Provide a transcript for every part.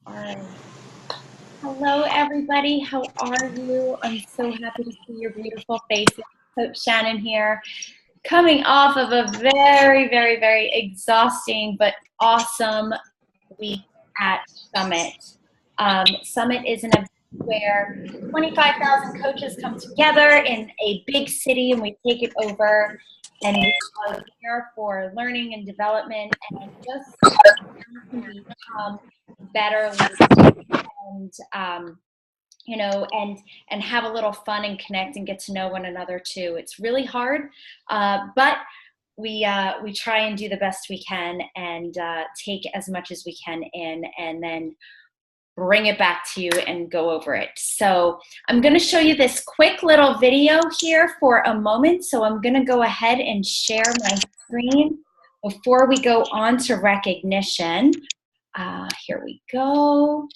All right. Hello, everybody. How are you? I'm so happy to see your beautiful faces. Coach Shannon here, coming off of a very exhausting but awesome week at Summit. Summit is an event where 25,000 coaches come together in a big city and we take it over and we are here for learning and development and just become better leaders and and have a little fun and connect and get to know one another too. It's really hard, but we try and do the best we can and take as much as we can in, and then bring it back to you and go over it. So I'm going to show you this quick little video here for a moment. So I'm going to go ahead and share my screen before we go on to recognition. Here we go.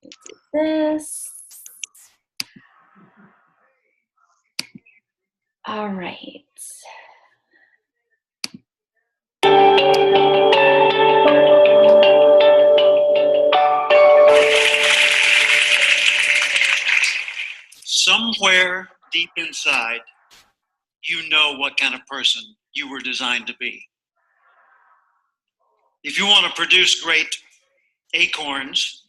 Do this. All right. Somewhere deep inside, you know what kind of person you were designed to be. If you want to produce great acorns,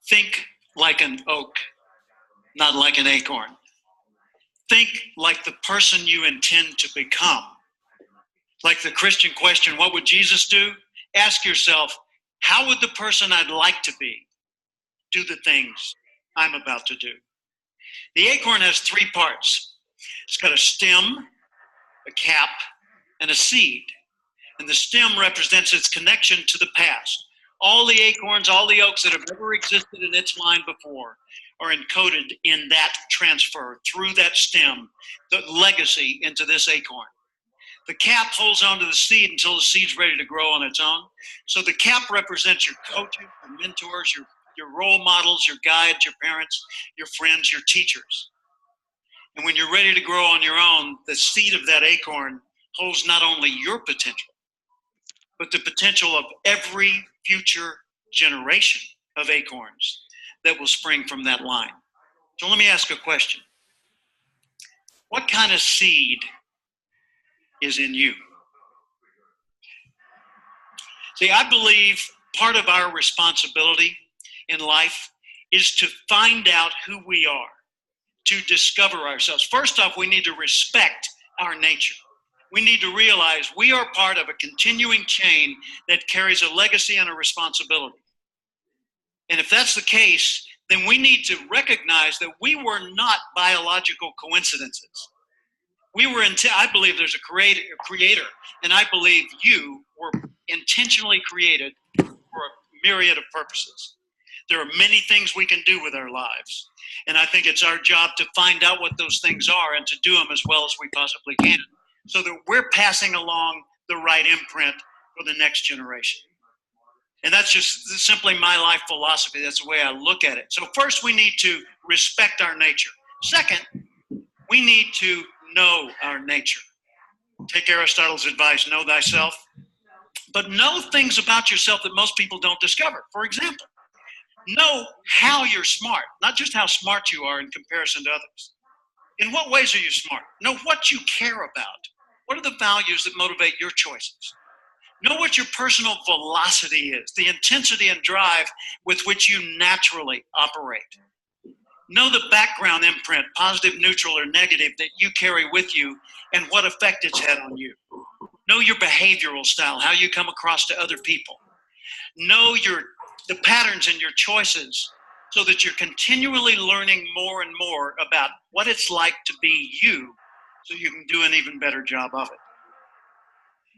think like an oak, not like an acorn. Think like the person you intend to become. Like the Christian question, what would Jesus do? Ask yourself, how would the person I'd like to be do the things I'm about to do? The acorn has three parts. It's got a stem, a cap, and a seed. And the stem represents its connection to the past. All the acorns, all the oaks that have ever existed in its line before are encoded in that transfer through that stem, the legacy into this acorn. The cap holds onto the seed until the seed's ready to grow on its own. So the cap represents your coaches, your mentors, your role models, your guides, your parents, your friends, your teachers. And when you're ready to grow on your own, the seed of that acorn holds not only your potential, but the potential of every future generation of acorns that will spring from that line. So let me ask a question. What kind of seed is in you? See, I believe part of our responsibility in life is to find out who we are, to discover ourselves. First off, we need to respect our nature. We need to realize we are part of a continuing chain that carries a legacy and a responsibility. And if that's the case, then we need to recognize that we were not biological coincidences. I believe there's a creator, and I believe you were intentionally created for a myriad of purposes. There are many things we can do with our lives, and I think it's our job to find out what those things are and to do them as well as we possibly can, so that we're passing along the right imprint for the next generation. And that's just simply my life philosophy. That's the way I look at it. So first, we need to respect our nature. Second, we need to know our nature. Take Aristotle's advice, know thyself, but know things about yourself that most people don't discover. For example, know how you're smart, not just how smart you are in comparison to others. In what ways are you smart? Know what you care about. What are the values that motivate your choices? Know what your personal velocity is, the intensity and drive with which you naturally operate. Know the background imprint, positive, neutral, or negative, that you carry with you and what effect it's had on you. Know your behavioral style, how you come across to other people. Know the patterns in your choices so that you're continually learning more and more about what it's like to be you so you can do an even better job of it.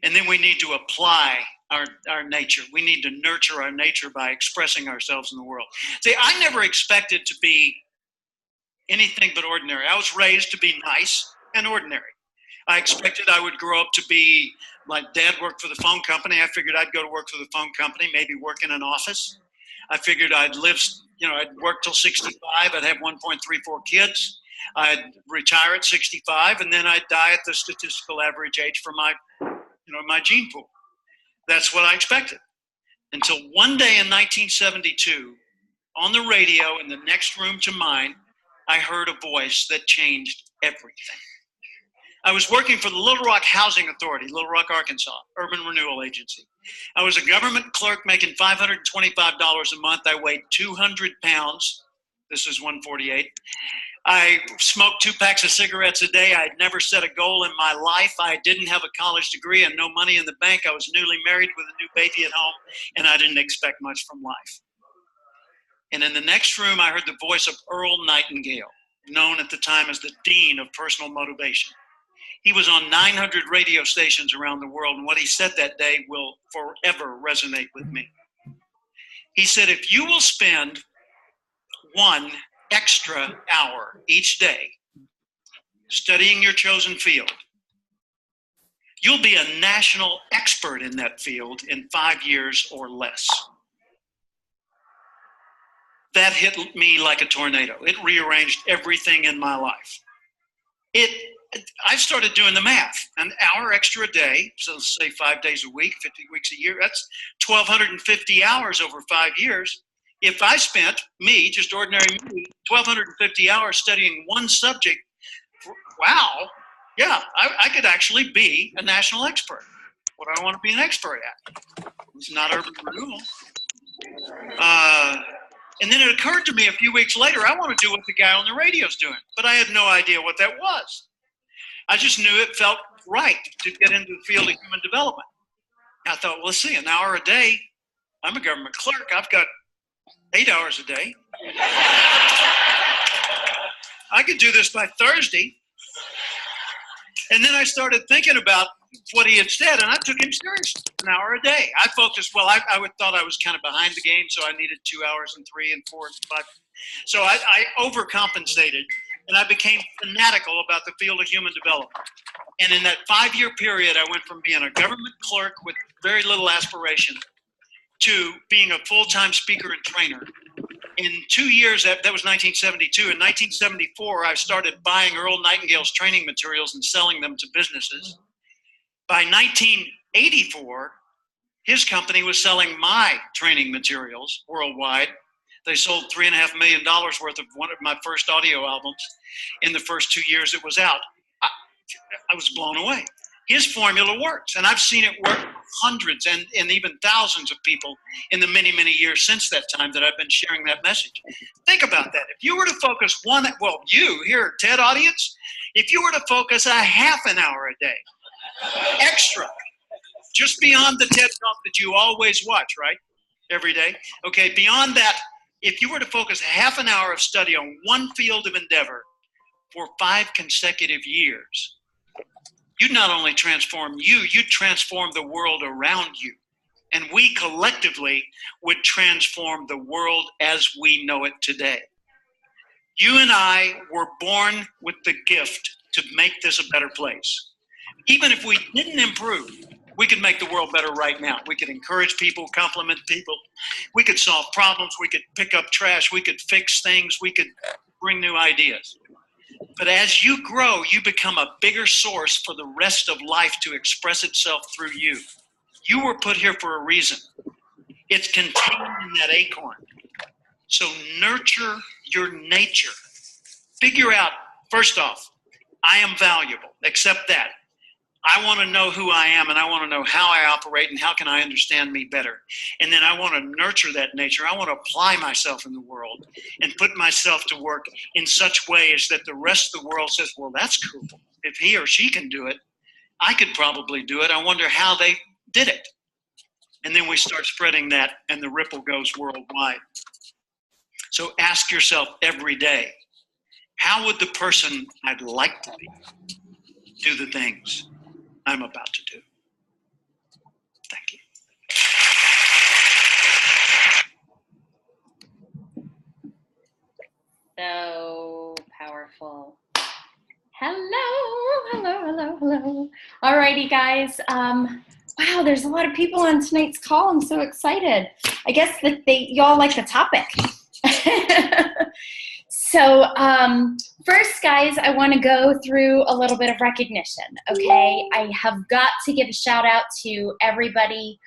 And then we need to apply our nature. We need to nurture our nature by expressing ourselves in the world. See, I never expected to be anything but ordinary. I was raised to be nice and ordinary. I expected I would grow up to be, like Dad worked for the phone company. I figured I'd go to work for the phone company, maybe work in an office. I figured I'd work till 65. I'd have 1.34 kids. I'd retire at 65, and then I'd die at the statistical average age for my gene pool. That's what I expected. until one day in 1972, on the radio in the next room to mine, I heard a voice that changed everything. I was working for the Little Rock Housing Authority, Little Rock, Arkansas, Urban Renewal Agency. I was a government clerk making $525 a month. I weighed 200 pounds. This is 148. I smoked 2 packs of cigarettes a day. I had never set a goal in my life. I didn't have a college degree and no money in the bank. I was newly married with a new baby at home, and I didn't expect much from life. And in the next room, I heard the voice of Earl Nightingale, known at the time as the Dean of Personal Motivation. He was on 900 radio stations around the world, and what he said that day will forever resonate with me. He said, if you will spend 1 extra hour each day studying your chosen field, you'll be a national expert in that field in 5 years or less. That hit me like a tornado. It rearranged everything in my life. I started doing the math. An hour extra a day, so let's say 5 days a week, 50 weeks a year, that's 1,250 hours over 5 years. If I spent, just ordinary me, 1,250 hours studying one subject, wow, yeah, I could actually be a national expert. What do I want to be an expert at? It's not urban renewal. And then it occurred to me a few weeks later, I want to do what the guy on the radio's doing, but I had no idea what that was. I just knew it felt right to get into the field of human development. I thought, well, let's see, an hour a day. I'm a government clerk. I've got 8 hours a day. I could do this by Thursday. And then I started thinking about what he had said, and I took him seriously. An hour a day. I focused, I thought I was kind of behind the game, so I needed 2 hours and 3 and 4 and 5. So I overcompensated, and I became fanatical about the field of human development. And in that 5-year period, I went from being a government clerk with very little aspiration to being a full-time speaker and trainer. In 2 years, that was 1972. In 1974, I started buying Earl Nightingale's training materials and selling them to businesses. By 1984, his company was selling my training materials worldwide. They sold $3.5 million worth of one of my first audio albums in the first 2 years it was out. I was blown away. His formula works, and I've seen it work for hundreds and even thousands of people in the many, many years since that time that I've been sharing that message. Think about that. If you were to focus you here, TED audience, if you were to focus a half an hour a day, extra, just beyond the TED Talk that you always watch, right? Every day. Okay, beyond that, if you were to focus half an hour of study on one field of endeavor for 5 consecutive years, you'd not only transform you'd transform the world around you. And we collectively would transform the world as we know it today. You and I were born with the gift to make this a better place. Even if we didn't improve, we could make the world better right now. We could encourage people, compliment people. We could solve problems. We could pick up trash. We could fix things. We could bring new ideas. But as you grow, you become a bigger source for the rest of life to express itself through you. You were put here for a reason. It's contained in that acorn. So nurture your nature. Figure out, first off, I am valuable. Accept that. I want to know who I am, and I want to know how I operate and how can I understand me better. And then I want to nurture that nature. I want to apply myself in the world and put myself to work in such ways that the rest of the world says, well, that's cool. If he or she can do it, I could probably do it. I wonder how they did it. And then we start spreading that, and the ripple goes worldwide. So ask yourself every day, how would the person I'd like to be do the things I'm about to do? Thank you. So powerful. Hello. Alrighty, guys. Wow, there's a lot of people on tonight's call. I'm so excited. I guess that y'all like the topic. So first, guys, I want to go through a little bit of recognition, okay? I have got to give a shout out to everybody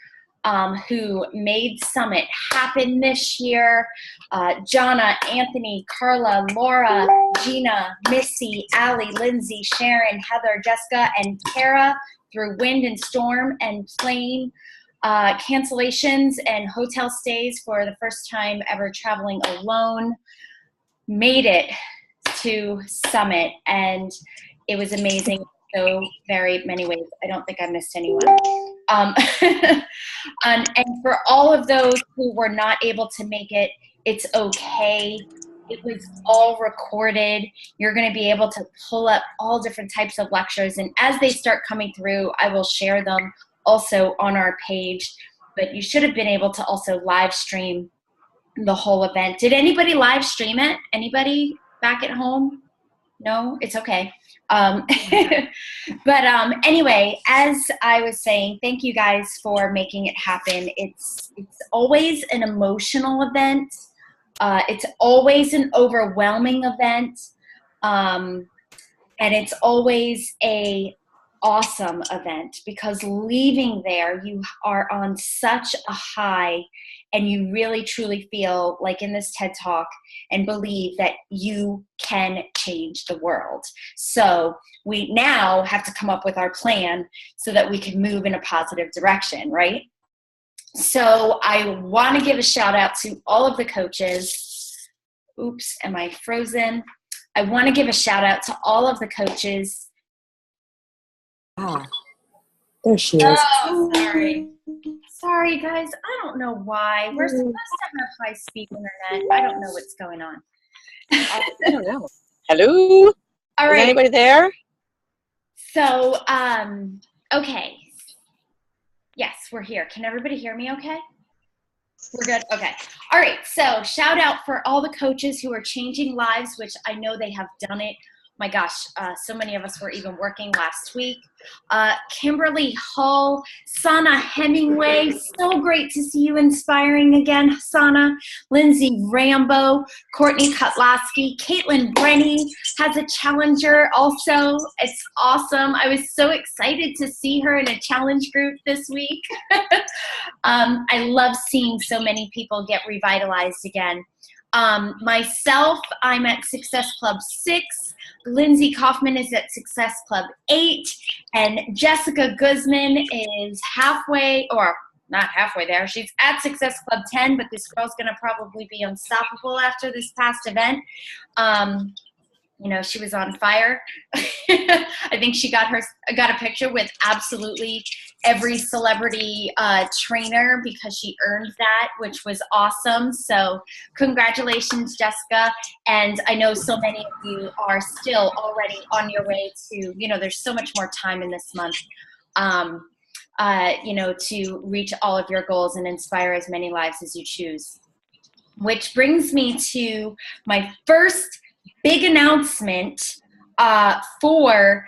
who made Summit happen this year. Jonna, Anthony, Carla, Laura, Gina, Missy, Allie, Lindsay, Sharon, Heather, Jessica, and Tara, through wind and storm and plane cancellations and hotel stays for the first time ever traveling alone, made it to Summit, and it was amazing in so very many ways. I don't think I missed anyone. And for all of those who were not able to make it, it's okay. It was all recorded. You're going to be able to pull up all different types of lectures, and as they start coming through, I will share them also on our page. But you should have been able to also live stream the whole event. Did anybody live stream it? Anybody back at home? No, it's okay. But anyway, as I was saying, thank you guys for making it happen. It's always an emotional event. It's always an overwhelming event. And it's always a awesome event, because leaving there, you are on such a high, and you really truly feel like in this TED Talk and believe that you can change the world. So we now have to come up with our plan so that we can move in a positive direction, right? So I want to give a shout out to all of the coaches. Oops, am I frozen? I want to give a shout out to all of the coaches. Ah, there she is. Oh, sorry. Sorry, guys. I don't know why. We're supposed to have high-speed internet. I don't know what's going on. I don't know. Hello? All Is right. anybody there? So, okay. Yes, we're here. Can everybody hear me okay? We're good? Okay. All right. So shout out for all the coaches who are changing lives, which I know they have done it. My gosh, so many of us were even working last week. Kimberly Hull, Sana Hemingway, so great to see you inspiring again, Sana. Lindsay Rambo, Courtney Kotlaski, Caitlin Brenny has a challenger also. It's awesome. I was so excited to see her in a challenge group this week. I love seeing so many people get revitalized again. Myself, I'm at Success Club 6. Lindsay Kaufman is at Success Club 8. And Jessica Guzman is halfway, or not halfway there. She's at Success Club 10, but this girl's going to probably be unstoppable after this past event. You know, she was on fire. I think she got a picture with absolutely every celebrity trainer because she earned that, which was awesome. So congratulations, Jessica. And I know so many of you are still already on your way to, you know, there's so much more time in this month, you know, to reach all of your goals and inspire as many lives as you choose. Which brings me to my first big announcement for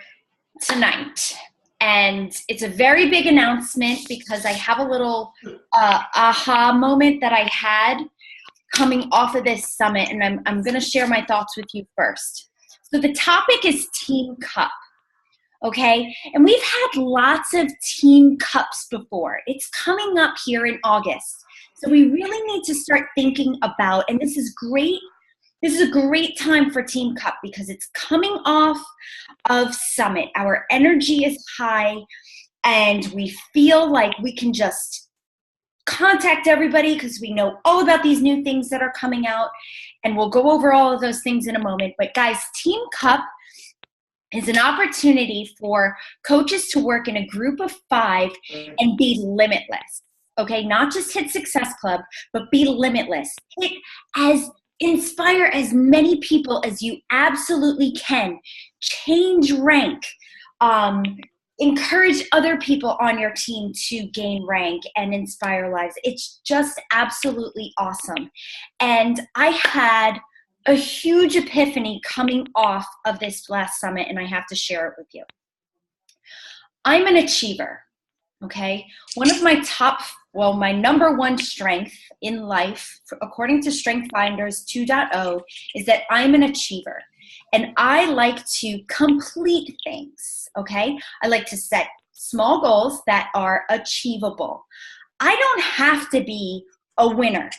tonight. And it's a very big announcement because I have a little aha moment that I had coming off of this summit, and I'm going to share my thoughts with you first. So the topic is Team Cup, okay? And we've had lots of Team Cups before. It's coming up here in August. So we really need to start thinking about, and this is great. This is a great time for Team Cup because it's coming off of Summit. Our energy is high and we feel like we can just contact everybody because we know all about these new things that are coming out, and we'll go over all of those things in a moment. But guys, Team Cup is an opportunity for coaches to work in a group of 5 and be limitless. Okay, not just hit Success Club, but be limitless. Inspire as many people as you absolutely can. Change rank. Encourage other people on your team to gain rank and inspire lives. It's just absolutely awesome. And I had a huge epiphany coming off of this last summit, and I have to share it with you. I'm an achiever, okay? One of my my number one strength in life, according to Strength Finders 2.0, is that I'm an achiever. And I like to complete things, okay? I like to set small goals that are achievable. I don't have to be a winner.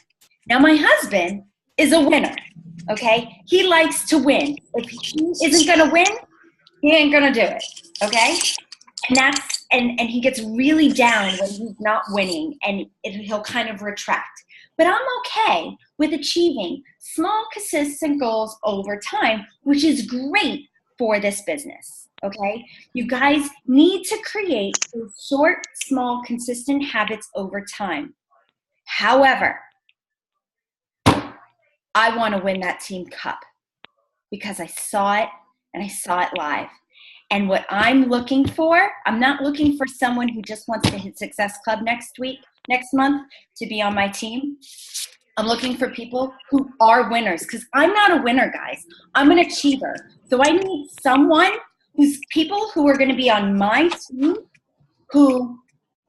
Now, my husband is a winner, okay? He likes to win. If he isn't going to win, he ain't going to do it, okay? And he gets really down when he's not winning, and he'll kind of retract. But I'm okay with achieving small, consistent goals over time, which is great for this business, okay? You guys need to create those short, small, consistent habits over time. However, I want to win that team cup because I saw it and I saw it live. And what I'm looking for, I'm not looking for someone who just wants to hit Success Club next month to be on my team. I'm looking for people who are winners because I'm not a winner, guys. I'm an achiever. So I need someone people who are going to be on my team who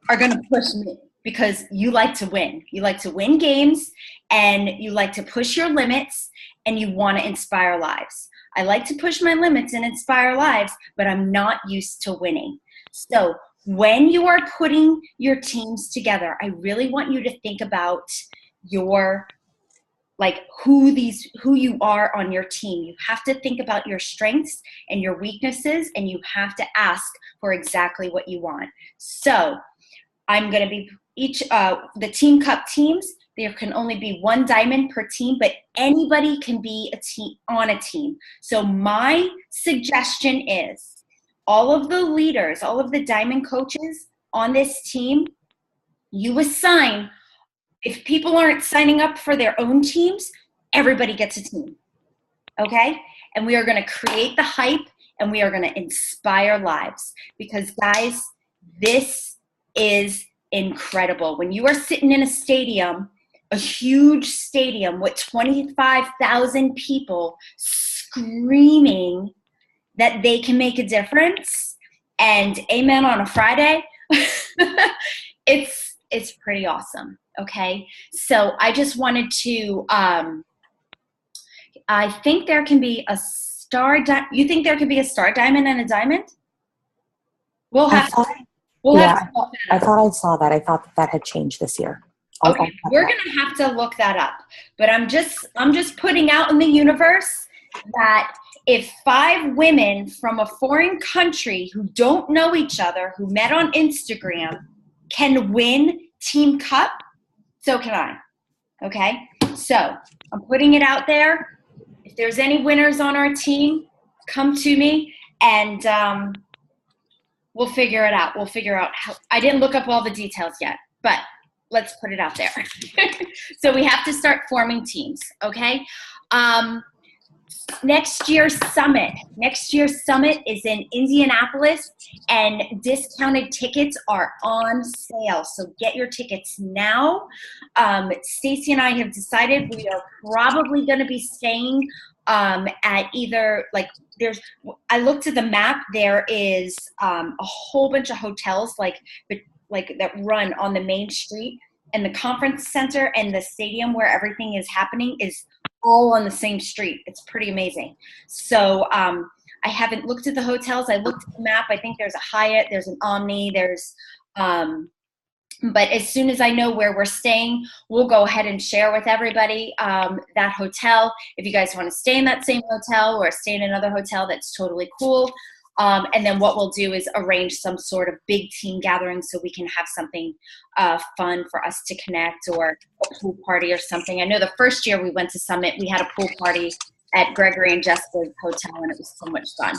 are going to push me because you like to win. You like to win games and you like to push your limits and you want to inspire lives. I like to push my limits and inspire lives, but I'm not used to winning. So when you are putting your teams together, I really want you to think about your who you are on your team. You have to think about your strengths and your weaknesses, and you have to ask for exactly what you want. So I'm going to be the Team Cup teams. There can only be one diamond per team, but anybody can be on a team. So my suggestion is all of the leaders, all of the diamond coaches on this team, you assign. If people aren't signing up for their own teams, everybody gets a team, okay? And we are going to create the hype, and we are going to inspire lives. Because, guys, this is incredible. When you are sitting in a stadium, a huge stadium with 25,000 people screaming that they can make a difference, and amen on a Friday, it's pretty awesome. Okay, so I just wanted to, I think there can be a you think there could be a star diamond and a diamond? I thought I saw that. I thought that had changed this year. Okay, we're going to have to look that up. But I'm just putting out in the universe that if 5 women from a foreign country who don't know each other, who met on Instagram, can win Team Cup, so can I, okay? So I'm putting it out there. If there's any winners on our team, come to me and we'll figure it out. We'll figure out how. I didn't look up all the details yet, but let's put it out there. So we have to start forming teams, okay? Next year's summit is in Indianapolis, and discounted tickets are on sale. So get your tickets now. Stacy and I have decided we are probably going to be staying at either I looked at the map. There is a whole bunch of hotels that run on the main street, and the conference center and the stadium where everything is happening is all on the same street. It's pretty amazing. So I haven't looked at the hotels. I looked at the map. I think there's a Hyatt, there's an Omni, but as soon as I know where we're staying, we'll go ahead and share with everybody that hotel. If you guys want to stay in that same hotel or stay in another hotel, that's totally cool. And then what we'll do is arrange some sort of big team gathering so we can have something fun for us to connect, or a pool party or something. I know the first year we went to Summit, we had a pool party at Gregory and Jessica's hotel, and it was so much fun.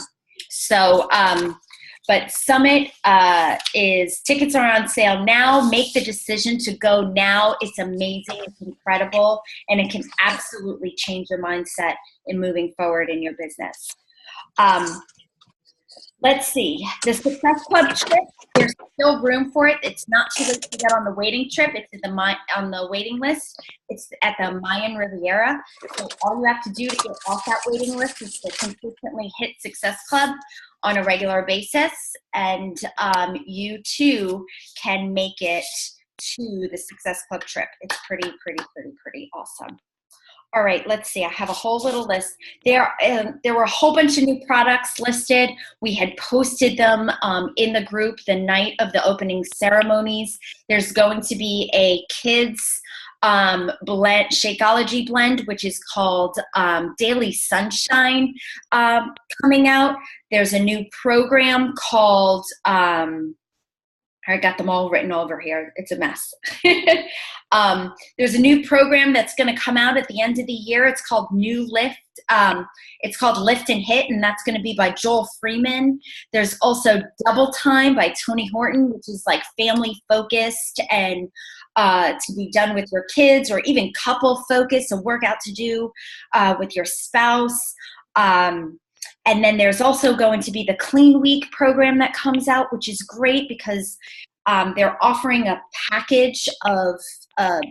So, but Summit tickets are on sale now. Make the decision to go now. It's amazing. It's incredible. And it can absolutely change your mindset in moving forward in your business. Let's see. The Success Club trip, there's still room for it. It's not too late to get on the waiting trip. It's on the waiting list. It's at the Mayan Riviera. So all you have to do to get off that waiting list is to consistently hit Success Club on a regular basis, and you too can make it to the Success Club trip. It's pretty awesome. All right, let's see. I have a whole little list. There were a whole bunch of new products listed. We had posted them in the group the night of the opening ceremonies. There's going to be a kids blend, Shakeology blend, which is called Daily Sunshine, coming out. There's a new program called I got them all written over here. It's a mess. There's a new program that's going to come out at the end of the year. It's called New Lift. It's called Lift and Hit, and that's going to be by Joel Freeman. There's also Double Time by Tony Horton, which is like family focused and to be done with your kids, or even couple focused, a workout to do with your spouse. And then there's also going to be the Clean Week program that comes out, which is great because they're offering a package of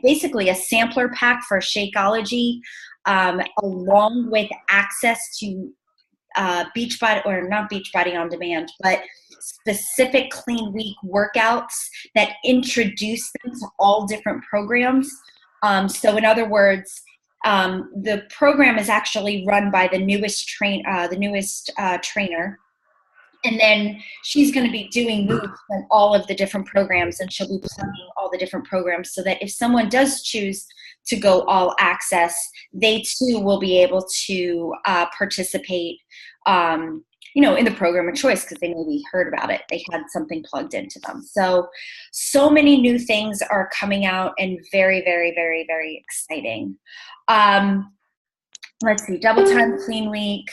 basically a sampler pack for Shakeology, along with access to Beachbody, or not Beachbody On Demand, but specific Clean Week workouts that introduce them to all different programs. So in other words, the program is actually run by the newest trainer, and then she's going to be doing moves on all of the different programs, and she'll be plugging all the different programs so that if someone does choose to go all access, they too will be able to participate, in the program of choice, because they maybe heard about it. They had something plugged into them. So many new things are coming out, and very, very, very, very exciting. Let's see, Double Time, Clean Week,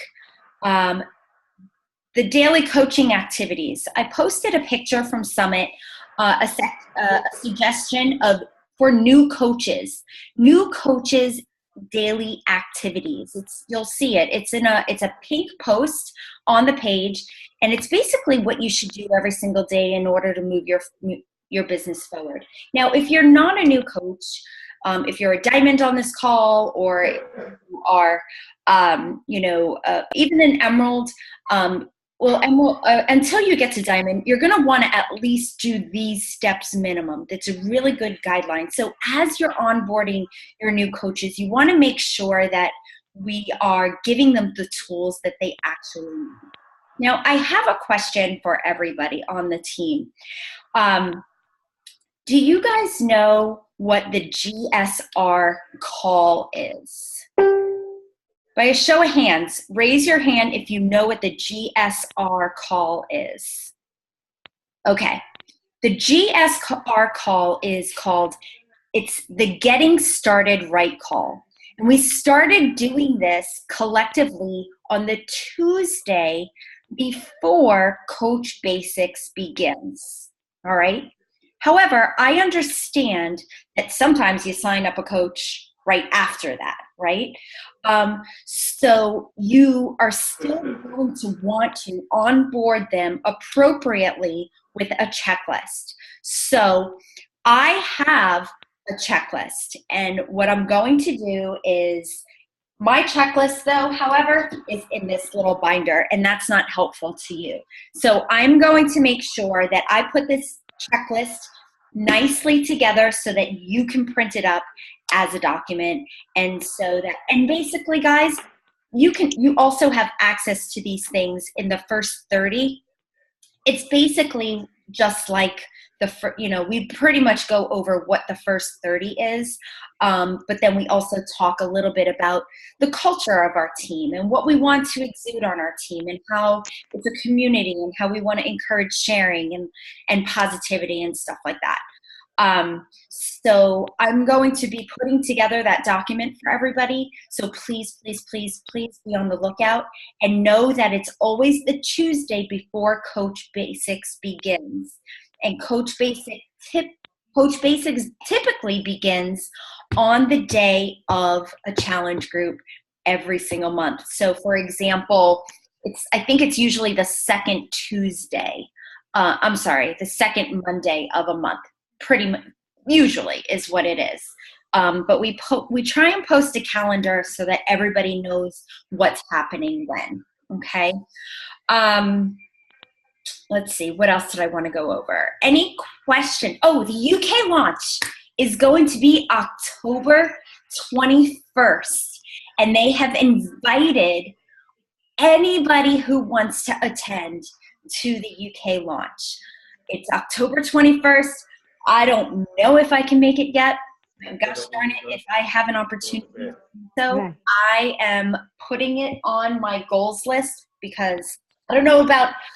the daily coaching activities. I posted a picture from Summit, a suggestion for new coaches daily activities. You'll see it. It's a pink post on the page, and it's basically what you should do every single day in order to move your business forward. Now, if you're not a new coach, if you're a diamond on this call, or you are, even an emerald, until you get to diamond, you're going to want to at least do these steps minimum. That's a really good guideline. So as you're onboarding your new coaches, you want to make sure that we are giving them the tools that they actually need. Now, I have a question for everybody on the team. Do you guys know what the GSR call is? By a show of hands, raise your hand if you know what the GSR call is. Okay. The GSR call is it's the Getting Started Right call. And we started doing this collectively on the Tuesday before Coach Basics begins. All right. However, I understand that sometimes you sign up a coach right after that, right? So you are still going to want to onboard them appropriately with a checklist. So I have a checklist, and what I'm going to do is, my checklist though, however, is in this little binder, and that's not helpful to you. So I'm going to make sure that I put this checklist nicely together so that you can print it up as a document. And basically, guys, you also have access to these things in the first 30. It's basically just like we pretty much go over what the first 30 is, but then we also talk a little bit about the culture of our team and what we want to exude on our team, and how it's a community, and how we want to encourage sharing and positivity and stuff like that. So I'm going to be putting together that document for everybody. So please, please, please, please be on the lookout, and know that it's always the Tuesday before Coach Basics begins. And Coach Basics typically begins on the day of a challenge group every single month. So for example, I think it's usually the second Tuesday. The second Monday of a month. Pretty much, usually is what it is. But we try and post a calendar so that everybody knows what's happening when. Okay. Let's see, what else did I want to go over? Any question? Oh, the UK launch is going to be October 21st. and they have invited anybody who wants to attend to the UK launch. It's October 21st. I don't know if I can make it yet. Gosh darn it, if I have an opportunity to do so, I am putting it on my goals list, because I don't know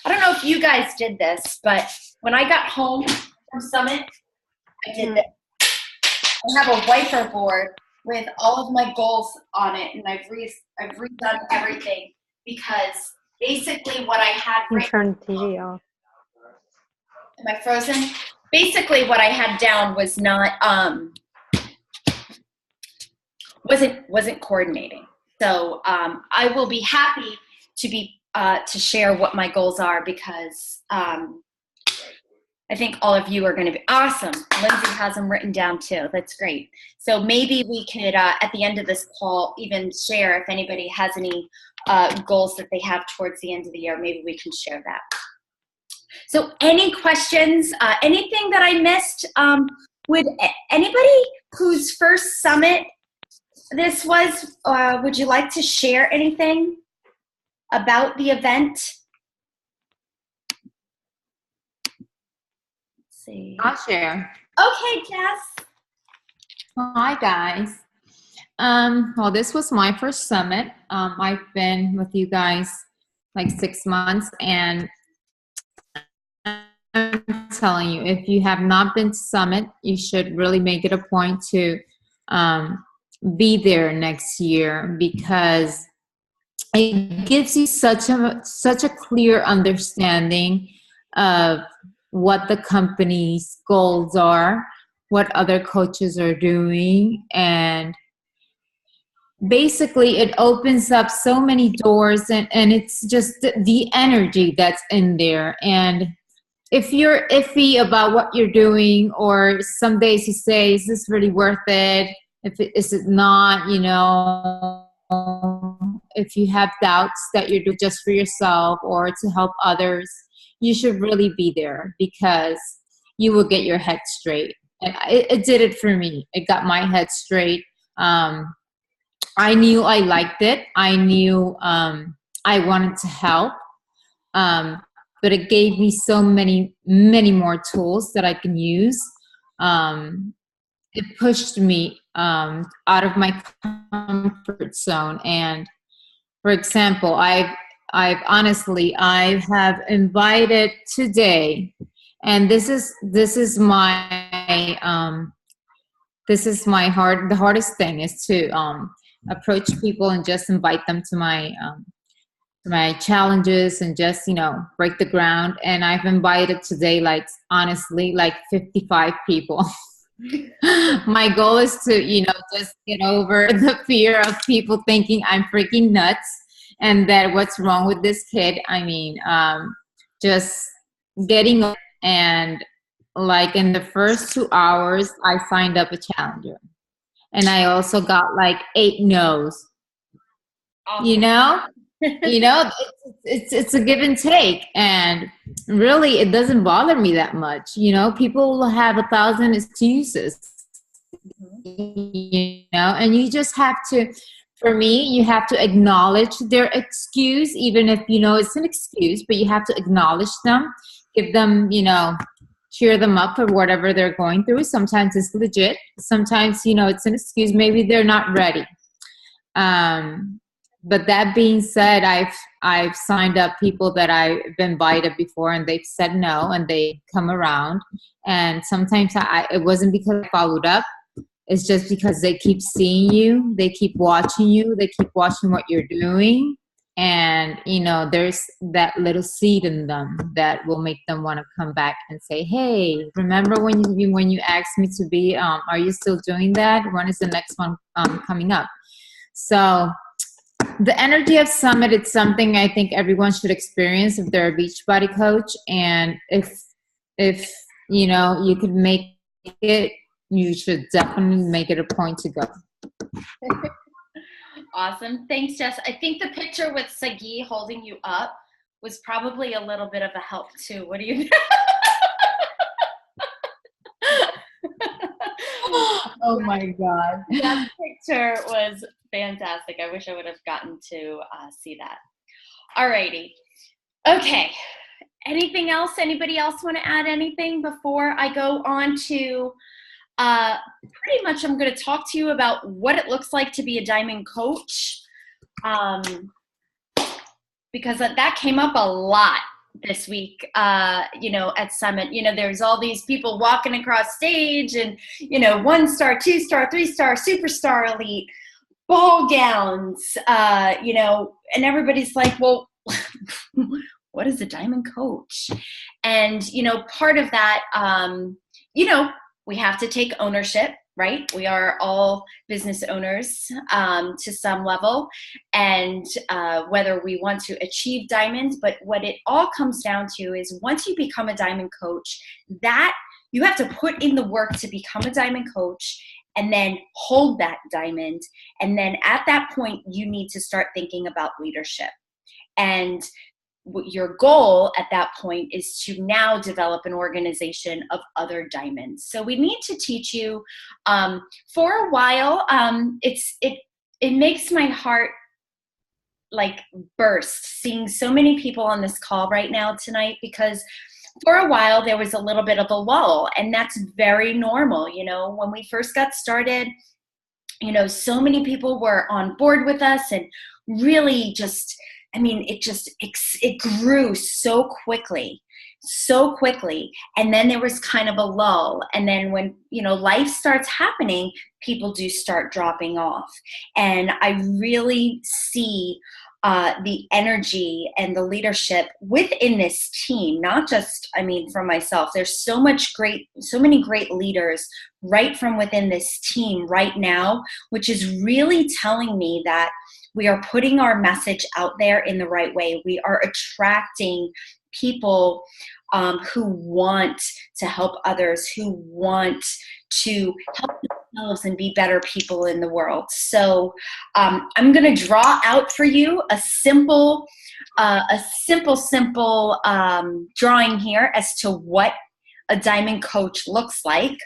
if you guys did this, but when I got home from Summit, I did this. I have a whiteboard with all of my goals on it, and I've redone everything, because basically what I had turn the TV off. Am I frozen? Basically what I had down was not wasn't coordinating. So I will be happy to share what my goals are, because I think all of you are going to be awesome. Lindsay has them written down too. That's great. So maybe we could, at the end of this call, even share if anybody has any goals that they have towards the end of the year. Maybe we can share that. So any questions, anything that I missed? Would anybody whose first summit this was, would you like to share anything about the event? See. I'll share. Okay, Jess. Hi, guys. Well, this was my first summit. I've been with you guys like 6 months, and I'm telling you, if you have not been to summit, you should really make it a point to be there next year, because it gives you such a clear understanding of what the company's goals are, what other coaches are doing, and basically it opens up so many doors, and it's just the energy that's in there. And if you're iffy about what you're doing, or some days you say, is this really worth it? Is it not, if you have doubts that you're doing just for yourself or to help others, you should really be there, because you will get your head straight. And it did it for me. It got my head straight. I knew I liked it. I knew I wanted to help. But it gave me so many more tools that I can use. It pushed me out of my comfort zone. And for example, I have invited today, and this is the hardest thing is to approach people and just invite them to my challenges and just, break the ground. And I've invited today, honestly, 55 people. My goal is to, just get over the fear of people thinking I'm freaking nuts and that what's wrong with this kid. I mean, just getting, and in the first 2 hours, I signed up a challenger, and I also got 8 no's. Awesome. It's a give and take, and really it doesn't bother me that much. People will have 1,000 excuses, and you just have to, for me, you have to acknowledge their excuse, even if it's an excuse, but you have to acknowledge them, give them, cheer them up for whatever they're going through. Sometimes it's legit, sometimes it's an excuse, maybe they're not ready. But that being said, I've signed up people that I've invited before, and they've said no, and they come around. And sometimes it wasn't because I followed up. It's just because they keep seeing you, they keep watching you, they keep watching what you're doing, and there's that little seed in them that will make them want to come back and say, "Hey, remember when you asked me to be? Are you still doing that? When is the next one coming up?" So. The energy of Summit, it's something I think everyone should experience if they're a Beachbody coach. And if you could make it, you should definitely make it a point to go. Awesome. Thanks, Jess. I think the picture with Sagi holding you up was probably a little bit of a help too. What do you think? Oh my God. That picture was fantastic. I wish I would have gotten to see that. Alrighty. Okay. Anything else? Anybody else want to add anything before I go on to pretty much I'm going to talk to you about what it looks like to be a diamond coach, because that came up a lot this week, at Summit. There's all these people walking across stage and, 1-star, 2-star, 3-star, superstar, elite, ball gowns, and everybody's like, well, what is a diamond coach? And, part of that, we have to take ownership, right? We are all business owners to some level, and whether we want to achieve diamonds, but what it all comes down to is once you become a diamond coach, that you have to put in the work to become a diamond coach and then hold that diamond. And then at that point, you need to start thinking about leadership. And your goal at that point is to now develop an organization of other diamonds. So we need to teach you for a while. It makes my heart like burst seeing so many people on this call right now tonight, because for a while there was a little bit of a lull, and that's very normal. When we first got started, so many people were on board with us and really just, it grew so quickly. And then there was kind of a lull. And then when, life starts happening, people do start dropping off. And I really see the energy and the leadership within this team, not just, for myself. There's so many great leaders right from within this team right now, which is really telling me that we are putting our message out there in the right way. We are attracting people who want to help others, who want to help themselves and be better people in the world. So I'm going to draw out for you a simple drawing here as to what a diamond coach looks like.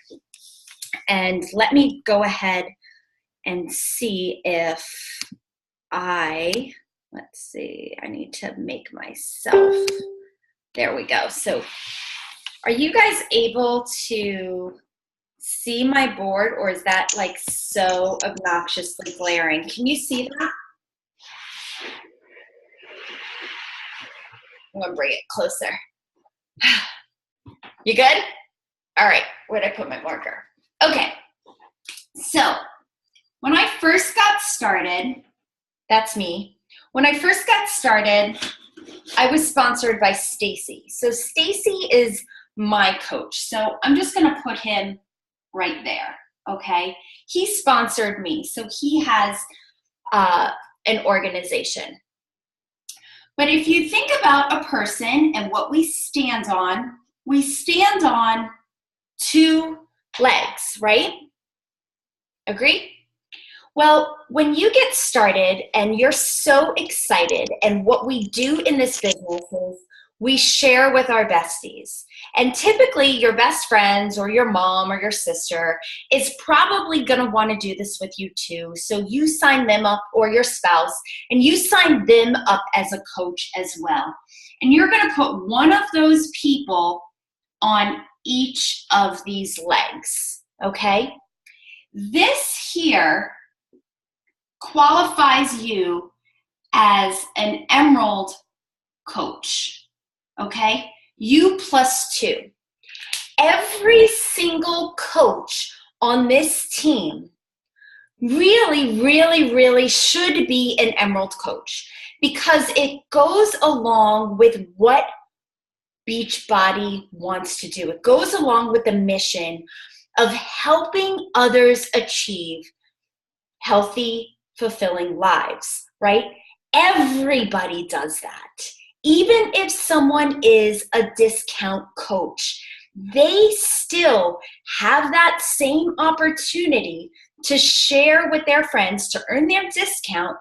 And let me go ahead and see if let's see, I need to make myself, there we go. So are you guys able to see my board, or is that like so obnoxiously glaring? Can you see that? I'm gonna bring it closer. You good? All right, where'd I put my marker? Okay, so when I first got started, that's me. When I first got started, I was sponsored by Stacy. So Stacy is my coach. So I'm just going to put him right there, okay? He sponsored me. So he has an organization. But if you think about a person and what we stand on two legs, right? Agree? Well, when you get started and you're so excited, and what we do in this business is we share with our besties. And typically your best friends or your mom or your sister is probably going to want to do this with you too. So you sign them up, or your spouse, and you sign them up as a coach as well. And you're going to put one of those people on each of these legs, okay? This here qualifies you as an emerald coach, okay? You +2. Every single coach on this team really should be an emerald coach, because it goes along with what Beachbody wants to do. It goes along with the mission of helping others achieve healthy, fulfilling lives, right? Everybody does that. Even if someone is a discount coach, they still have that same opportunity to share with their friends to earn their discount,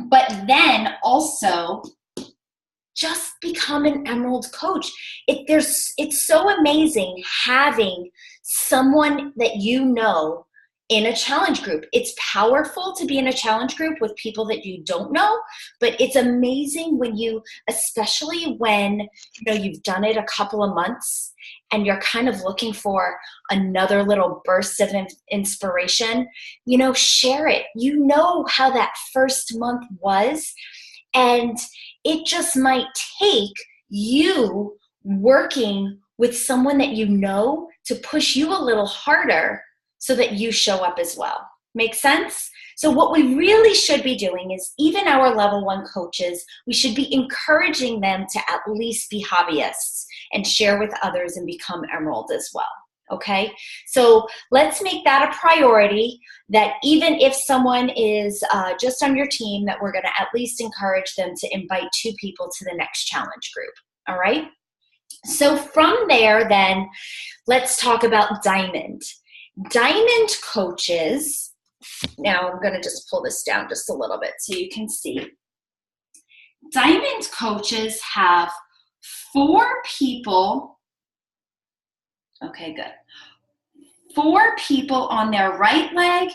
but then also just become an emerald coach. It's so amazing having someone that you know in a challenge group. It's powerful to be in a challenge group with people that you don't know, but it's amazing when you, especially when you've done it a couple of months and you're kind of looking for another little burst of inspiration, share it. You know how that first month was, and it just might take you working with someone that you know to push you a little harder so that you show up as well. Make sense? So what we really should be doing is, even our level 1 coaches, we should be encouraging them to at least be hobbyists and share with others and become emerald as well. Okay? So let's make that a priority, that even if someone is just on your team, that we're going to at least encourage them to invite 2 people to the next challenge group. All right? So from there, then, let's talk about diamond. Diamond coaches, now I'm going to just pull this down just a little bit so you can see. Diamond coaches have 4 people, okay, good. 4 people on their right leg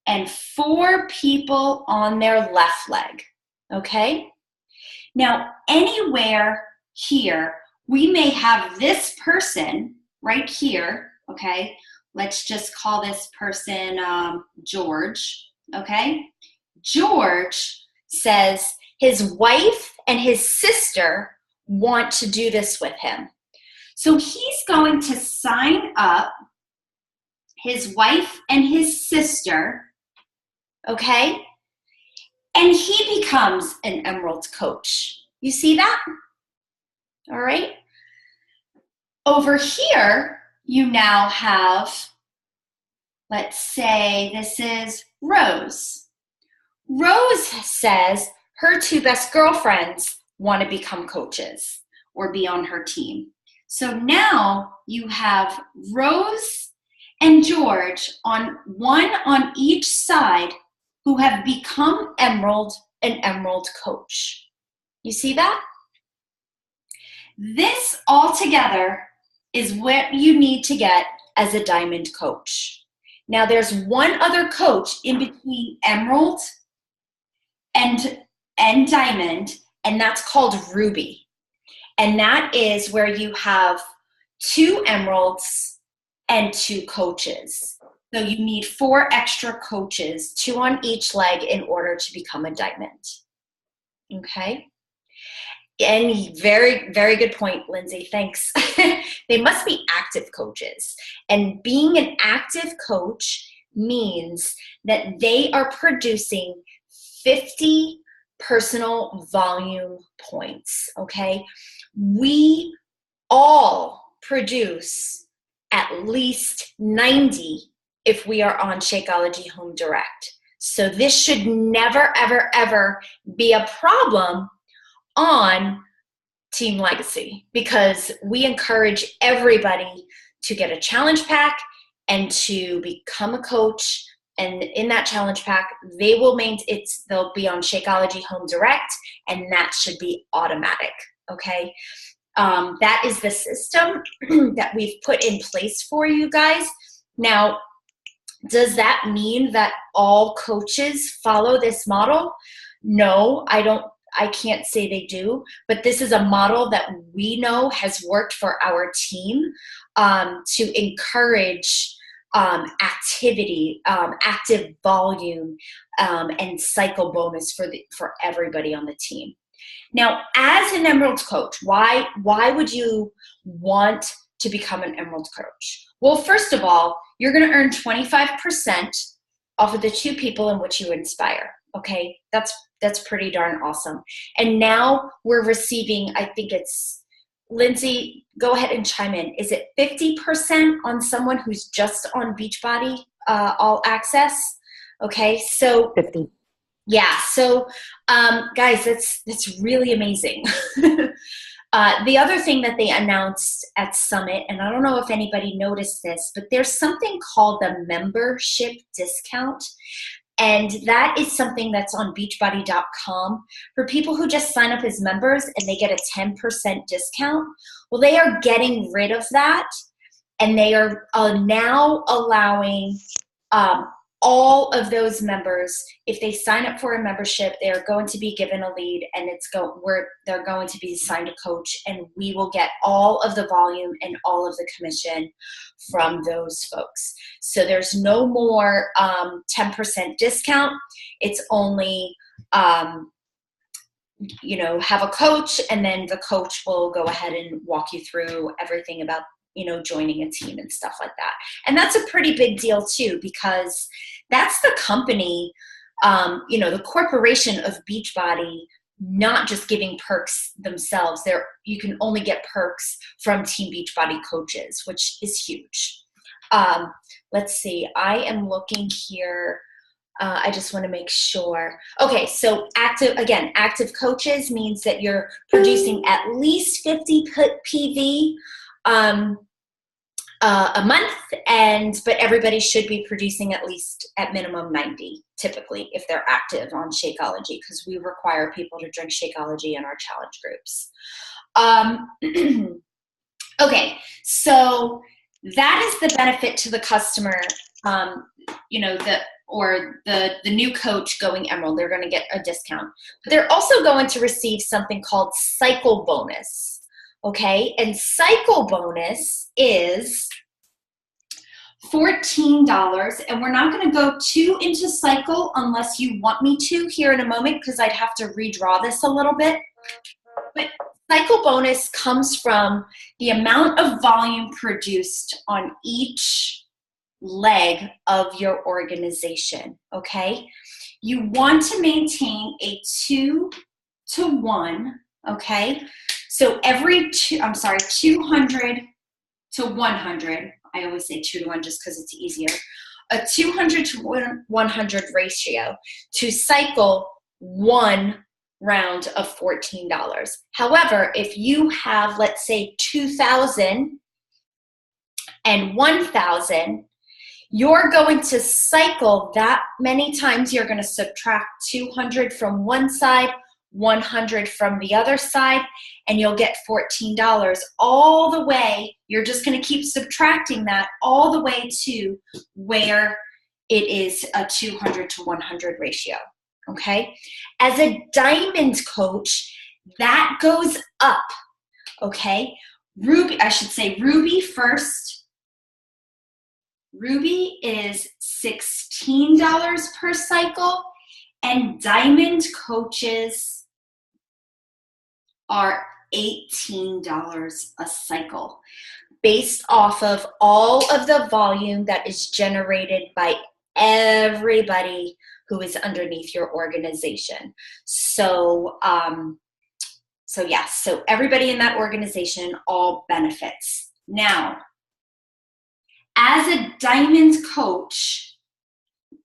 and 4 people on their left leg, okay? Now, anywhere here, we may have this person right here, okay? Let's just call this person George, okay? George says his wife and his sister want to do this with him. So he's going to sign up his wife and his sister, okay? And he becomes an emerald coach. You see that? All right? Over here, you now have, let's say this is Rose. Rose says her 2 best girlfriends want to become coaches or be on her team. So now you have Rose and George one on each side who have become an emerald coach. You see that? This all together is what you need to get as a diamond coach. Now there's one other coach in between emerald and diamond, and that's called ruby. And that is where you have 2 emeralds and 2 coaches. So you need 4 extra coaches, 2 on each leg, in order to become a diamond. Okay? And very, very good point, Lindsay. Thanks. They must be active coaches. And being an active coach means that they are producing 50 personal volume points, okay? We all produce at least 90 if we are on Shakeology Home Direct. So this should never, ever, ever be a problem on Team Legacy, because we encourage everybody to get a challenge pack and to become a coach. And in that challenge pack, they'll be on Shakeology Home Direct, and that should be automatic. Okay, that is the system that we've put in place for you guys. Now, does that mean that all coaches follow this model? No, I can't say they do, but this is a model that we know has worked for our team to encourage activity, active volume, and cycle bonus for everybody on the team. Now, as an Emerald coach, why would you want to become an Emerald coach? Well, first of all, you're going to earn 25% off of the 2 people in which you inspire. Okay, that's pretty darn awesome. And now we're receiving, I think it's, Lindsay, go ahead and chime in. Is it 50% on someone who's just on Beachbody All Access? Okay, so 50. Yeah, so guys, that's really amazing. The other thing that they announced at Summit, and I don't know if anybody noticed this, but there's something called the membership discount. And that is something that's on beachbody.com for people who just sign up as members and they get a 10% discount. Well, they are getting rid of that. And they are now allowing all of those members, if they sign up for a membership, they are going to be given a lead, and they're going to be assigned a coach, and we will get all of the volume and all of the commission from those folks. So there's no more 10% discount. It's only have a coach, and then the coach will go ahead and walk you through everything about joining a team and stuff like that. And that's a pretty big deal too, because that's the company, the corporation of Beachbody, not just giving perks themselves. You can only get perks from Team Beachbody coaches, which is huge. Let's see, I am looking here. I just want to make sure. Okay, so active coaches means that you're producing at least 50 PV a month, but everybody should be producing at minimum 90, typically, if they're active on Shakeology, because we require people to drink Shakeology in our challenge groups. Okay, so that is the benefit to the customer. The new coach going Emerald, they're going to get a discount, but they're also going to receive something called Cycle Bonus. Okay, and Cycle Bonus is $14, and we're not going to go too into Cycle unless you want me to here in a moment, because I'd have to redraw this a little bit. But Cycle Bonus comes from the amount of volume produced on each leg of your organization, okay? You want to maintain a 2-to-1, okay? So 200 to 100, I always say 2 to 1 just because it's easier, a 200 to 100 ratio to cycle one round of $14. However, if you have, let's say, 2,000 and 1,000, you're going to cycle that many times. You're going to subtract 200 from one side, 100 from the other side, and you'll get $14 all the way. You're just going to keep subtracting that all the way to where it is a 200 to 100 ratio, okay? As a diamond coach, that goes up, okay? Ruby first. Ruby is $16 per cycle, and diamond coaches are $18 a cycle, based off of all of the volume that is generated by everybody who is underneath your organization. So everybody in that organization all benefits. Now, as a diamond coach,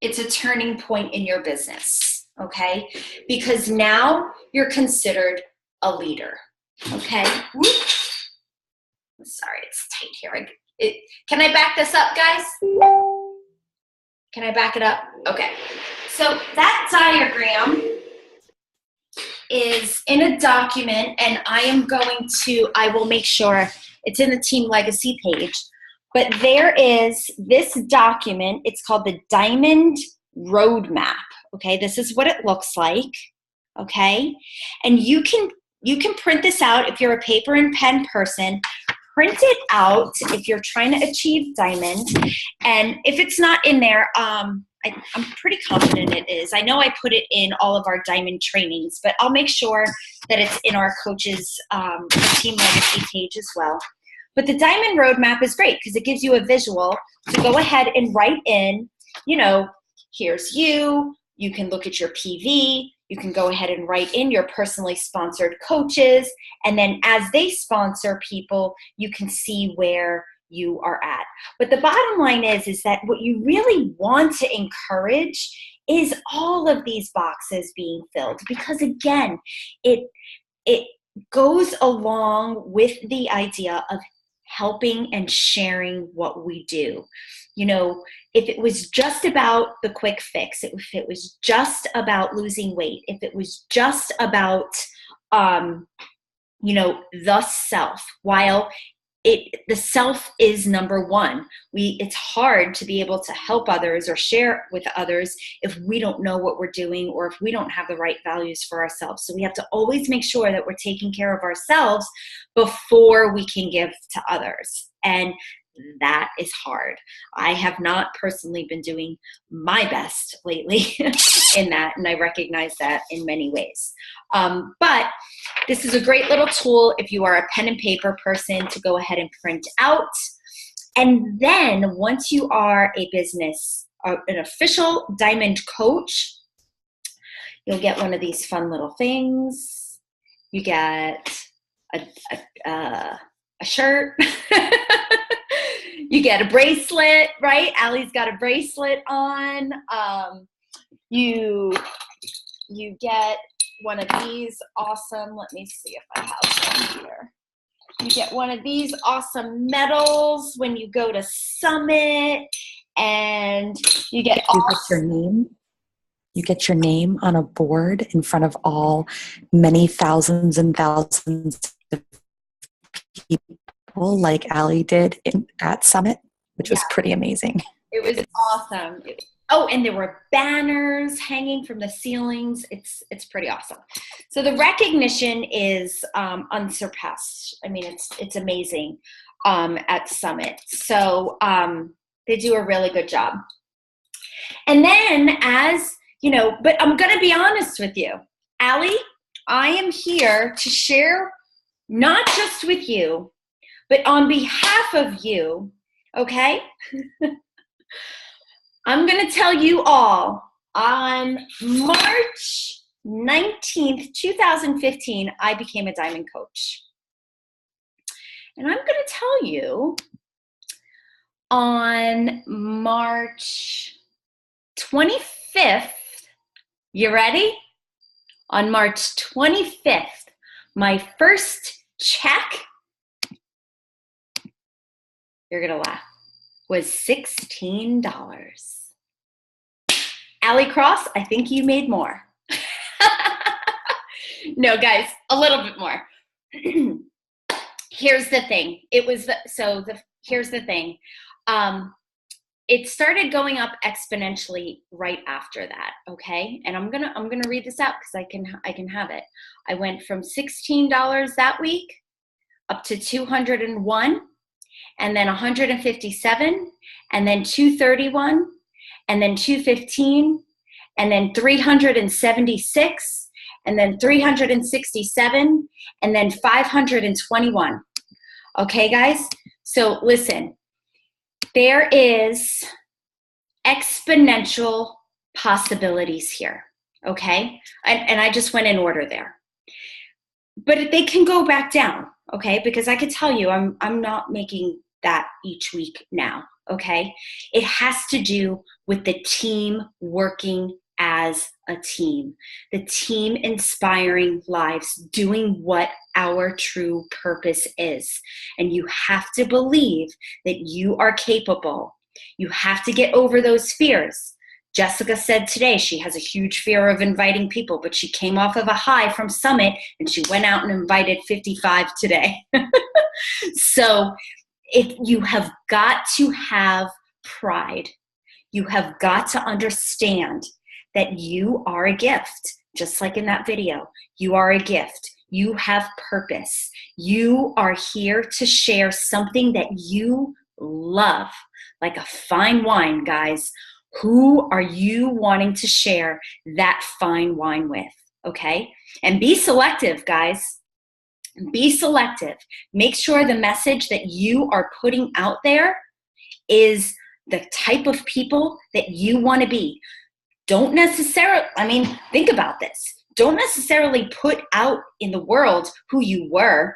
it's a turning point in your business, okay? Because now you're considered a leader, okay? Whoops. Sorry, it's tight here. Can I back this up, guys? Can I back it up? Okay. So that diagram is in a document, and I will make sure it's in the Team Legacy page. But there is this document. It's called the Diamond Roadmap. Okay, this is what it looks like. Okay, and you can print this out if you're a paper and pen person. Print it out if you're trying to achieve diamond. And if it's not in there, I'm pretty confident it is. I know I put it in all of our diamond trainings, but I'll make sure that it's in our coaches' Team Legacy page as well. But the Diamond Roadmap is great because it gives you a visual to go ahead and write in, here's you. You can look at your PV. You can go ahead and write in your personally sponsored coaches. And then as they sponsor people, you can see where you are at. But the bottom line is that what you really want to encourage is all of these boxes being filled. Because again, it goes along with the idea of helping and sharing what we do. If it was just about the quick fix, if it was just about losing weight, if it was just about, the self, while the self is number one. It's hard to be able to help others or share with others if we don't know what we're doing or if we don't have the right values for ourselves. So we have to always make sure that we're taking care of ourselves before we can give to others. And that is hard. I have not personally been doing my best lately in that, and I recognize that in many ways. But this is a great little tool if you are a pen and paper person to go ahead and print out. And then once you are a business, an official diamond coach, you'll get one of these fun little things. You get a shirt. You get a bracelet, right? Allie's got a bracelet on. You get one of these awesome, let me see if I have one here. You get one of these awesome medals when you go to Summit, and you get your name. You get your name on a board in front of many thousands and thousands of people, like Allie did at Summit, which was pretty amazing. It was awesome. Oh, and there were banners hanging from the ceilings. It's pretty awesome. So the recognition is unsurpassed. I mean, it's amazing at Summit. So they do a really good job. And then but I'm going to be honest with you, Allie, I am here to share not just with you, but on behalf of you, okay? I'm going to tell you all, on March 19th, 2015, I became a diamond coach. And I'm going to tell you, on March 25th, you ready? On March 25th, my first check, you're going to laugh, was $16. Allie Cross, I think you made more. No, guys, a little bit more. Here's the thing. Here's the thing. It started going up exponentially right after that, okay? And I'm gonna read this out because I can have it. I went from $16 that week up to 201, and then 157, and then 231, and then 215, and then 376, and then 367, and then 521. Okay, guys? So listen, there is exponential possibilities here, okay? And I just went in order there. But they can go back down, okay? Because I could tell you I'm not making that each week now, okay? It has to do with the team working as a team, the team inspiring lives, doing what our true purpose is. And you have to believe that you are capable. You have to get over those fears. Jessica said today she has a huge fear of inviting people, but she came off of a high from Summit and she went out and invited 55 today. So if you have got to have pride, you have got to understand that you are a gift, just like in that video. You are a gift. You have purpose. You are here to share something that you love, like a fine wine, guys. Who are you wanting to share that fine wine with, okay? And be selective, guys. Be selective. Make sure the message that you are putting out there is the type of people that you want to be. Don't necessarily, think about this. Don't necessarily put out in the world who you were,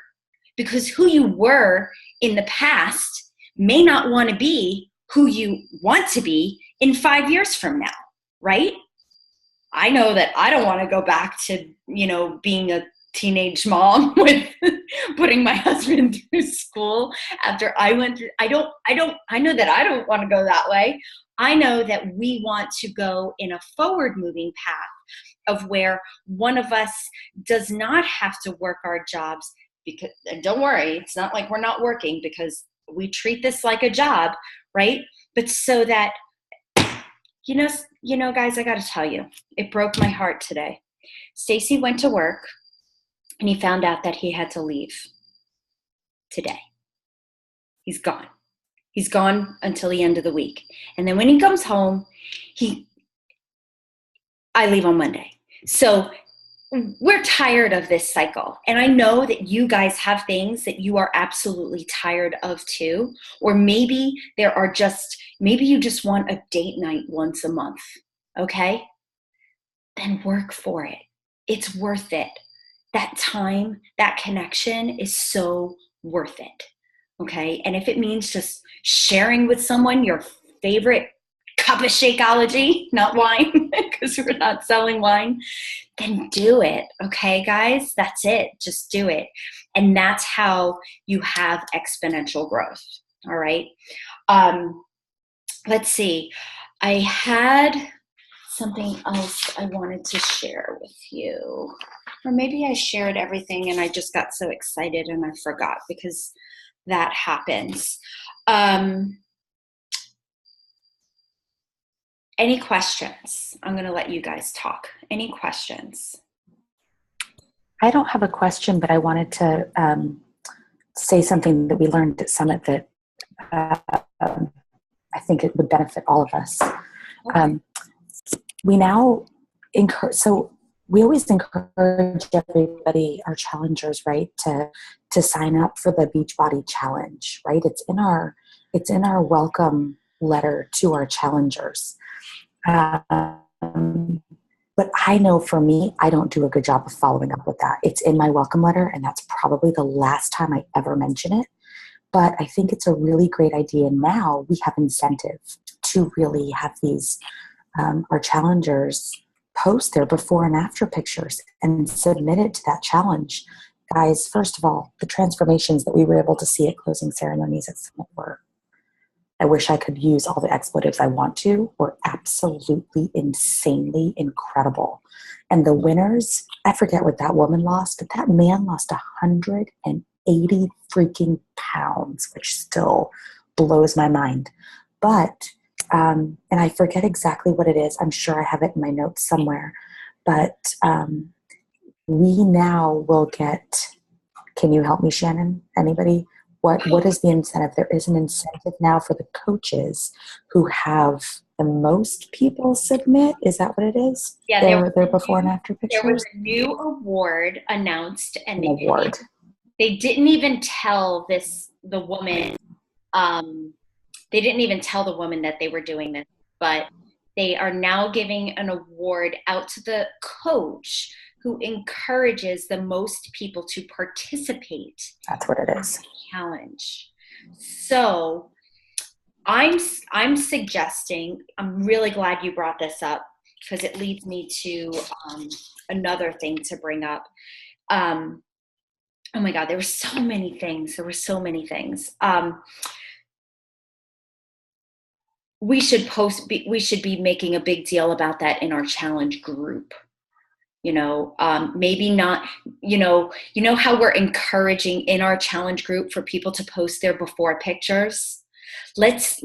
because who you were in the past may not want to be who you want to be in 5 years from now, right? I know that I don't want to go back to, being a teenage mom with putting my husband through school after I went through. I know that I don't want to go that way. I know that we want to go in a forward moving path of where one of us does not have to work our jobs because, and don't worry, it's not like we're not working, because we treat this like a job, right? But so that, guys, I got to tell you, it broke my heart today. Stacy went to work and he found out that he had to leave today. He's gone. He's gone until the end of the week. And then when he comes home, I leave on Monday. So we're tired of this cycle. And I know that you guys have things that you are absolutely tired of too. Or maybe maybe you just want a date night once a month. Okay? Then work for it. It's worth it. That time, that connection is so worth it. Okay? And if it means just sharing with someone your favorite cup of Shakeology, not wine, because we're not selling wine, then do it. Okay, guys? That's it. Just do it. And that's how you have exponential growth. All right? Let's see. I had something else I wanted to share with you. Or maybe I shared everything and I just got so excited and I forgot, because that happens. Any questions? I'm going to let you guys talk. Any questions? I don't have a question, but I wanted to say something that we learned at Summit that I think it would benefit all of us. We now we always encourage everybody, our challengers, right, to sign up for the Beachbody Challenge, right? It's in our welcome letter to our challengers. But I know for me, I don't do a good job of following up with that. It's in my welcome letter, and that's probably the last time I ever mention it. But I think it's a really great idea. Now we have incentive to really have these, our challengers post their before and after pictures and submit it to that challenge. Guys, first of all, the transformations that we were able to see at closing ceremonies at Summit were, I wish I could use all the expletives I want to, were absolutely insanely incredible. And the winners, I forget what that woman lost, but that man lost 180 freaking pounds, which still blows my mind. But, and I forget exactly what it is. I'm sure I have it in my notes somewhere. But we now will get, can you help me, Shannon? Anybody? What is the incentive? There is an incentive now for the coaches who have the most people submit. Is that what it is? Yeah, their before and after pictures. There was a new award announced, and they didn't even tell the woman. They didn't even tell the woman that they were doing this, but they are now giving an award out to the coach who encourages the most people to participate. That's what it is. Challenge. So I'm suggesting, I'm really glad you brought this up, because it leads me to another thing to bring up. Oh my God, there were so many things. We should be making a big deal about that in our challenge group. Maybe not, how we're encouraging in our challenge group for people to post their before pictures. Let's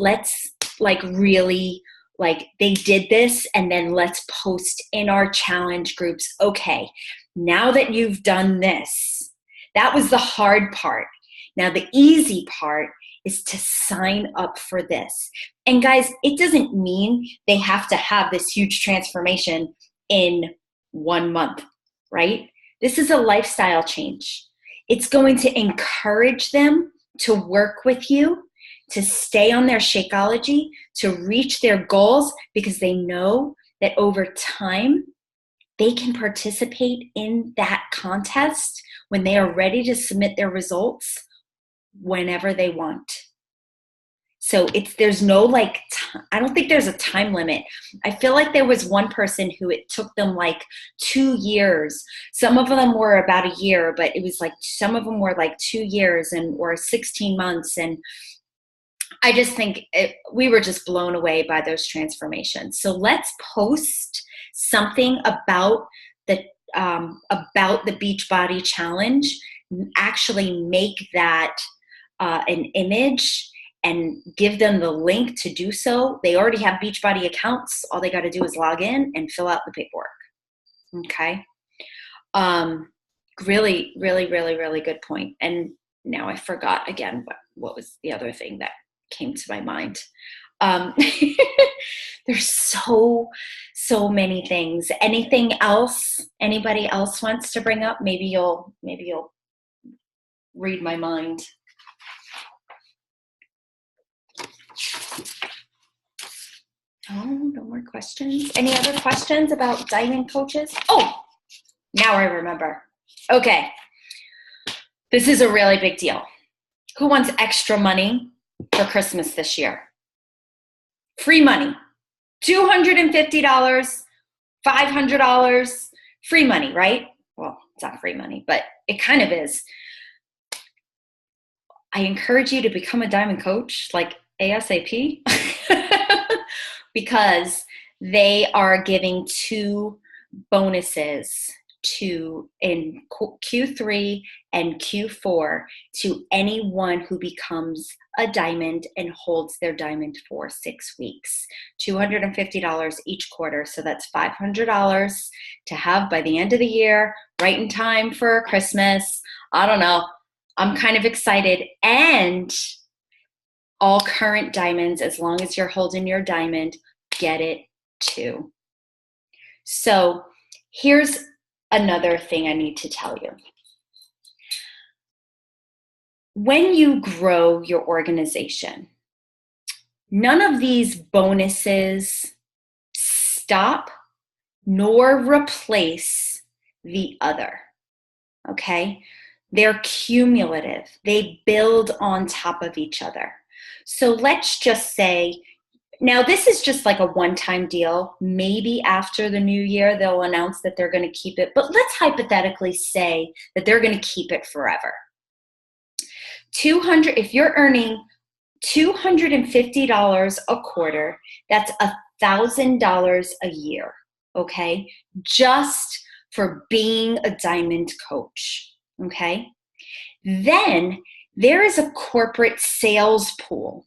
like really, like, they did this, and then let's post in our challenge groups. Okay, now that you've done this, that was the hard part. Now the easy part is to sign up for this. And guys, it doesn't mean they have to have this huge transformation in 1 month, right? This is a lifestyle change. It's going to encourage them to work with you, to stay on their Shakeology, to reach their goals, because they know that over time, they can participate in that contest when they are ready to submit their results whenever they want. So there's no I don't think there's a time limit. I feel like there was one person who it took them 2 years. Some of them were about a year, but it was some of them were 2 years or 16 months. And I just think we were just blown away by those transformations. So let's post something about the Beachbody Challenge actually make that an image and give them the link to do so, they already have Beachbody accounts. All they got to do is log in and fill out the paperwork. Okay. Really, really, really, really good point. And now I forgot again what was the other thing that came to my mind. There's so many things. Anything else anybody else wants to bring up? Maybe you'll read my mind. Oh, no more questions. Any other questions about diamond coaches? Oh, now I remember. Okay. This is a really big deal. Who wants extra money for Christmas this year? Free money. $250, $500, free money, right? Well, it's not free money, but it kind of is. I encourage you to become a diamond coach, like ASAP, because they are giving 2 bonuses in Q3 and Q4 to anyone who becomes a diamond and holds their diamond for 6 weeks. $250 each quarter. So that's $500 to have by the end of the year, right in time for Christmas. I don't know. I'm kind of excited. And all current diamonds, as long as you're holding your diamond, get it too. So here's another thing I need to tell you. When you grow your organization, none of these bonuses stop nor replace the other, okay? They're cumulative. They build on top of each other. So let's just say, now this is just like a one-time deal. Maybe after the new year, they'll announce that they're going to keep it. But let's hypothetically say that they're going to keep it forever. If you're earning $250 a quarter, that's $1,000 a year, okay? Just for being a diamond coach, okay? Then there is a corporate sales pool,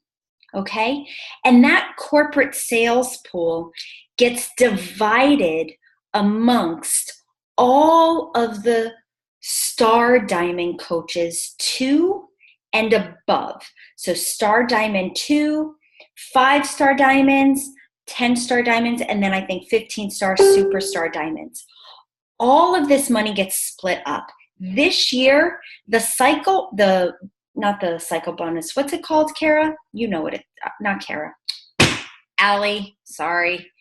okay? And that corporate sales pool gets divided amongst all of the star diamond coaches 2 and above. So star diamond 2, 5-star diamonds, 10-star diamonds, and then I think 15-star superstar diamonds. All of this money gets split up. This year, not the cycle bonus. What's it called, Kara? You know what it, not Kara. Allie, sorry.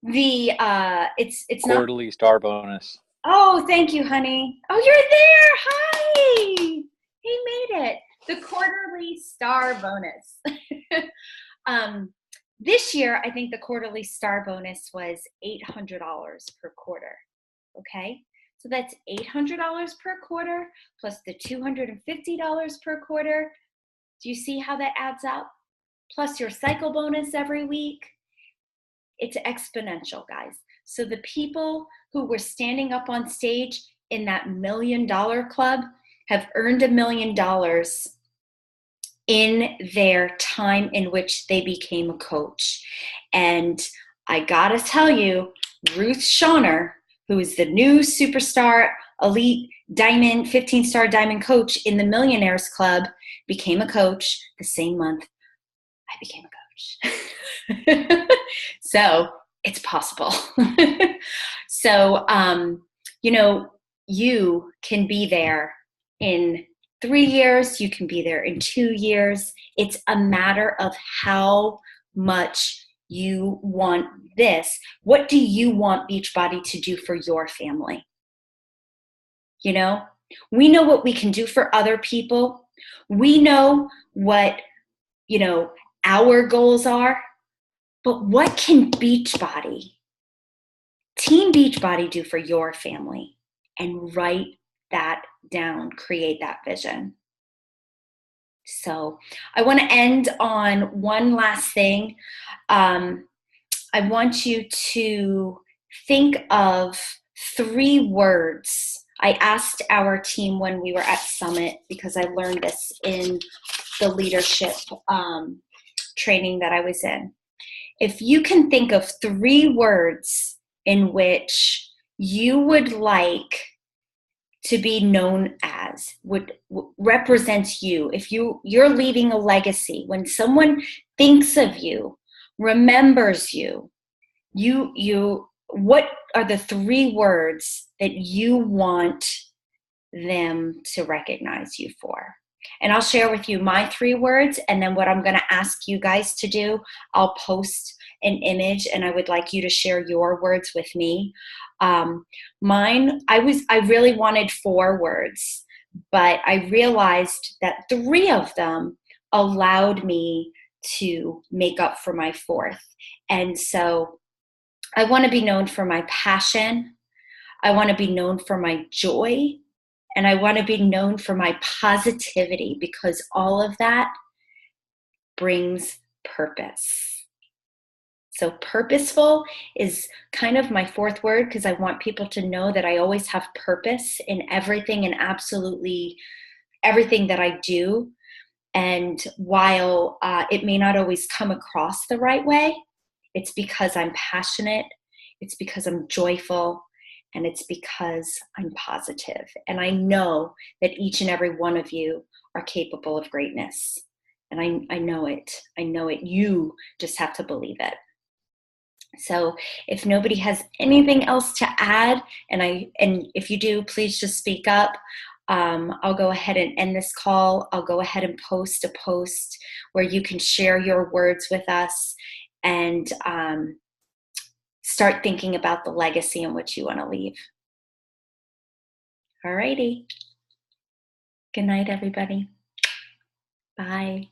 It's quarterly not star bonus. Oh, thank you, honey. Oh, you're there. Hi. He made it. The quarterly star bonus. This year, I think the quarterly star bonus was $800 per quarter. Okay. So that's $800 per quarter plus the $250 per quarter. Do you see how that adds up? Plus your cycle bonus every week. It's exponential, guys. So the people who were standing up on stage in that $1 million club have earned $1 million in their time in which they became a coach. And I gotta tell you, Ruth Schauner, who is the new superstar elite diamond, 15-star diamond coach in the Millionaires Club, became a coach the same month I became a coach. So it's possible. So, you can be there in 3 years. You can be there in 2 years. It's a matter of how much you want this. What do you want Beachbody to do for your family? We know what we can do for other people. We know what, our goals are. But what can Beachbody, Team Beachbody, do for your family? And write that down, create that vision. So I want to end on one last thing. I want you to think of 3 words. I asked our team when we were at Summit, because I learned this in the leadership training that I was in. If you can think of 3 words in which you would like to be known as, would represents you, if you're leaving a legacy, when someone thinks of you, remembers you, what are the 3 words that you want them to recognize you for? And I'll share with you my 3 words, and then what I'm going to ask you guys to do, I'll post an image, and I would like you to share your words with me. Mine, I really wanted 4 words, but I realized that 3 of them allowed me to make up for my 4th. And so I want to be known for my passion. I want to be known for my joy. And I want to be known for my positivity, because all of that brings purpose. So purposeful is kind of my 4th word, because I want people to know that I always have purpose in everything and absolutely everything that I do. And while it may not always come across the right way, it's because I'm passionate, it's because I'm joyful, and it's because I'm positive. And I know that each and every one of you are capable of greatness. And I know it. I know it. You just have to believe it. So if nobody has anything else to add, and if you do, please just speak up. I'll go ahead and end this call. I'll go ahead and post a post where you can share your words with us and start thinking about the legacy in which you want to leave. All righty. Good night, everybody. Bye.